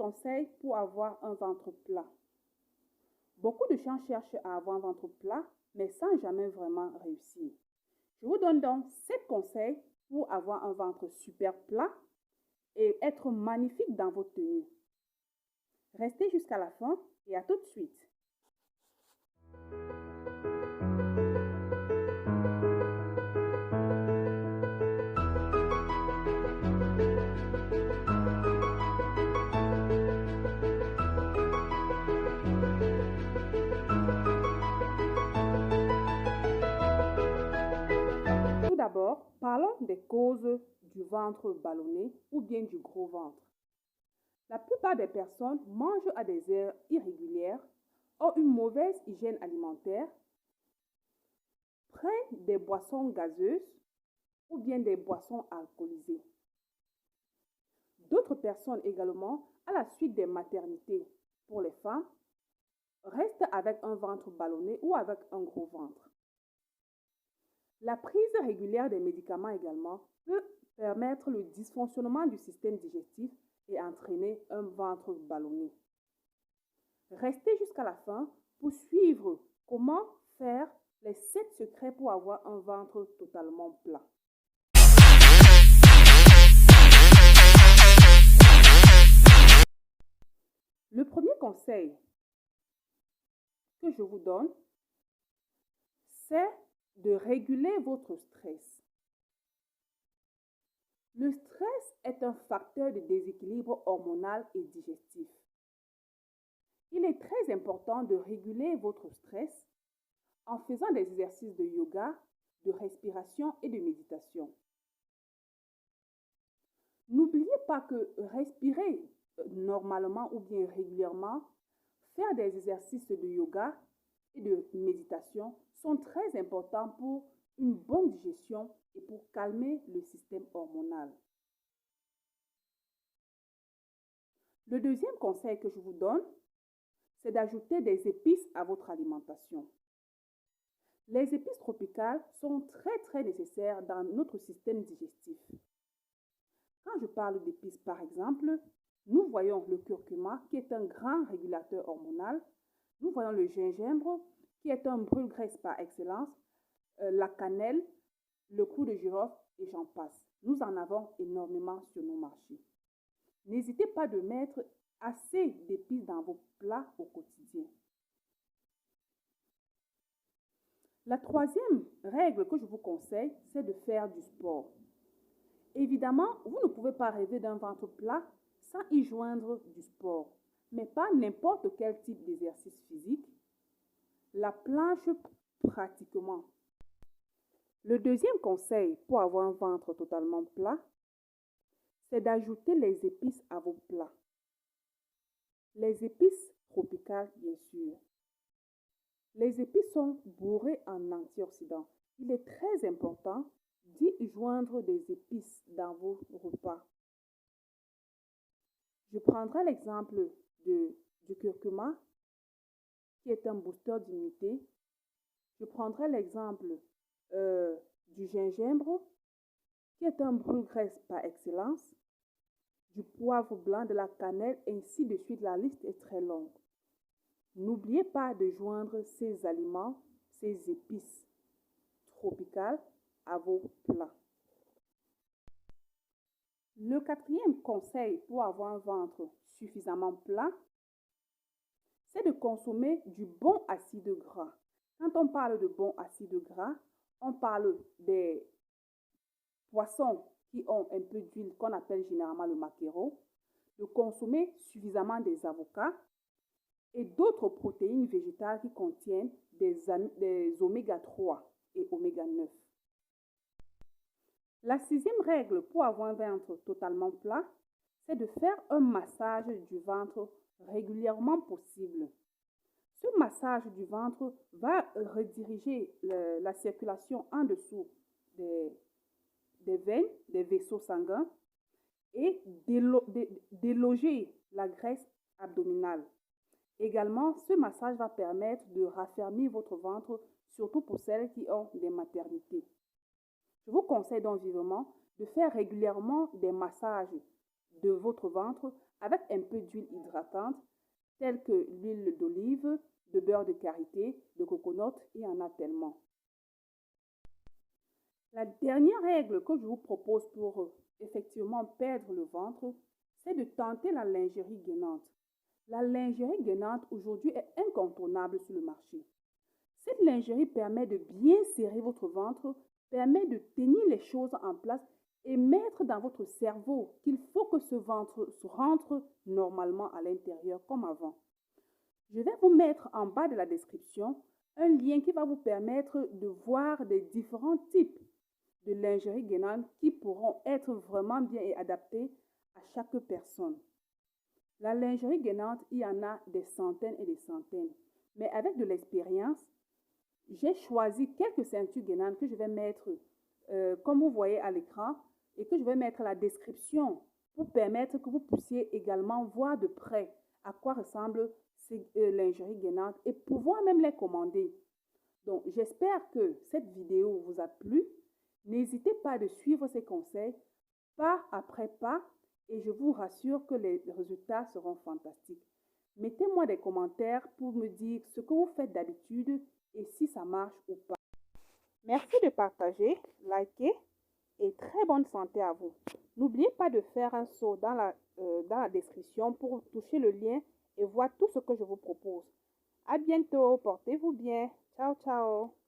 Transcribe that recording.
conseils pour avoir un ventre plat. Beaucoup de gens cherchent à avoir un ventre plat, mais sans jamais vraiment réussir. Je vous donne donc 7 conseils pour avoir un ventre super plat et être magnifique dans votre tenue. Restez jusqu'à la fin et à tout de suite. Tout d'abord, parlons des causes du ventre ballonné ou bien du gros ventre. La plupart des personnes mangent à des heures irrégulières, ont une mauvaise hygiène alimentaire, prennent des boissons gazeuses ou bien des boissons alcoolisées. D'autres personnes également, à la suite des maternités pour les femmes, restent avec un ventre ballonné ou avec un gros ventre. La prise régulière des médicaments également peut permettre le dysfonctionnement du système digestif et entraîner un ventre ballonné. Restez jusqu'à la fin pour suivre comment faire les 7 secrets pour avoir un ventre totalement plat. Le premier conseil que je vous donne, c'est de réguler votre stress. Le stress est un facteur de déséquilibre hormonal et digestif. Il est très important de réguler votre stress en faisant des exercices de yoga, de respiration et de méditation. N'oubliez pas que respirer normalement ou bien régulièrement, faire des exercices de yoga et de méditation sont très importants pour une bonne digestion et pour calmer le système hormonal. Le deuxième conseil que je vous donne, c'est d'ajouter des épices à votre alimentation. Les épices tropicales sont très nécessaires dans notre système digestif. Quand je parle d'épices, par exemple, nous voyons le curcuma qui est un grand régulateur hormonal. Nous voyons le gingembre qui est un brûle-graisse par excellence, la cannelle, le clou de girofle et j'en passe. Nous en avons énormément sur nos marchés. N'hésitez pas de mettre assez d'épices dans vos plats au quotidien. La troisième règle que je vous conseille, c'est de faire du sport. Évidemment, vous ne pouvez pas rêver d'un ventre plat sans y joindre du sport, mais pas n'importe quel type d'exercice physique. La planche pratiquement. Le deuxième conseil pour avoir un ventre totalement plat, c'est d'ajouter les épices à vos plats. Les épices tropicales, bien sûr. Les épices sont bourrées en antioxydants. Il est très important d'y joindre des épices dans vos repas. Je prendrai l'exemple du curcuma, qui est un booster d'immunité. Je prendrai l'exemple du gingembre, qui est un brûle-graisse par excellence, du poivre blanc, de la cannelle, ainsi de suite. La liste est très longue. N'oubliez pas de joindre ces aliments, ces épices tropicales à vos plats. Le quatrième conseil pour avoir un ventre suffisamment plat, c'est de consommer du bon acide gras. Quand on parle de bon acide gras, on parle des poissons qui ont un peu d'huile qu'on appelle généralement le maquereau, de consommer suffisamment des avocats et d'autres protéines végétales qui contiennent des oméga 3 et oméga 9. La sixième règle pour avoir un ventre totalement plat, c'est de faire un massage du ventre régulièrement possible. Ce massage du ventre va rediriger la circulation en dessous des veines, des vaisseaux sanguins et déloger la graisse abdominale. Également, ce massage va permettre de raffermir votre ventre, surtout pour celles qui ont des maternités. Je vous conseille donc vivement de faire régulièrement des massages de votre ventre avec un peu d'huile hydratante, telle que l'huile d'olive, de beurre de karité, de coconut, il y en a tellement. La dernière règle que je vous propose pour effectivement perdre le ventre, c'est de tenter la lingerie gainante. La lingerie gainante aujourd'hui est incontournable sur le marché. Cette lingerie permet de bien serrer votre ventre, permet de tenir les choses en place et mettre dans votre cerveau qu'il faut que ce ventre se rentre normalement à l'intérieur comme avant. Je vais vous mettre en bas de la description un lien qui va vous permettre de voir des différents types de lingerie gainante qui pourront être vraiment bien et adaptés à chaque personne. La lingerie gainante, il y en a des centaines et des centaines. Mais avec de l'expérience, j'ai choisi quelques ceintures gainantes que je vais mettre, comme vous voyez à l'écran, et que je vais mettre à la description pour permettre que vous puissiez également voir de près à quoi ressemblent ces lingeries gainantes et pouvoir même les commander. Donc, j'espère que cette vidéo vous a plu. N'hésitez pas à suivre ces conseils pas après pas et je vous rassure que les résultats seront fantastiques. Mettez-moi des commentaires pour me dire ce que vous faites d'habitude et si ça marche ou pas. Merci de partager, liker et très bonne santé à vous. N'oubliez pas de faire un saut dans la description pour toucher le lien et voir tout ce que je vous propose. À bientôt, portez-vous bien. Ciao, ciao.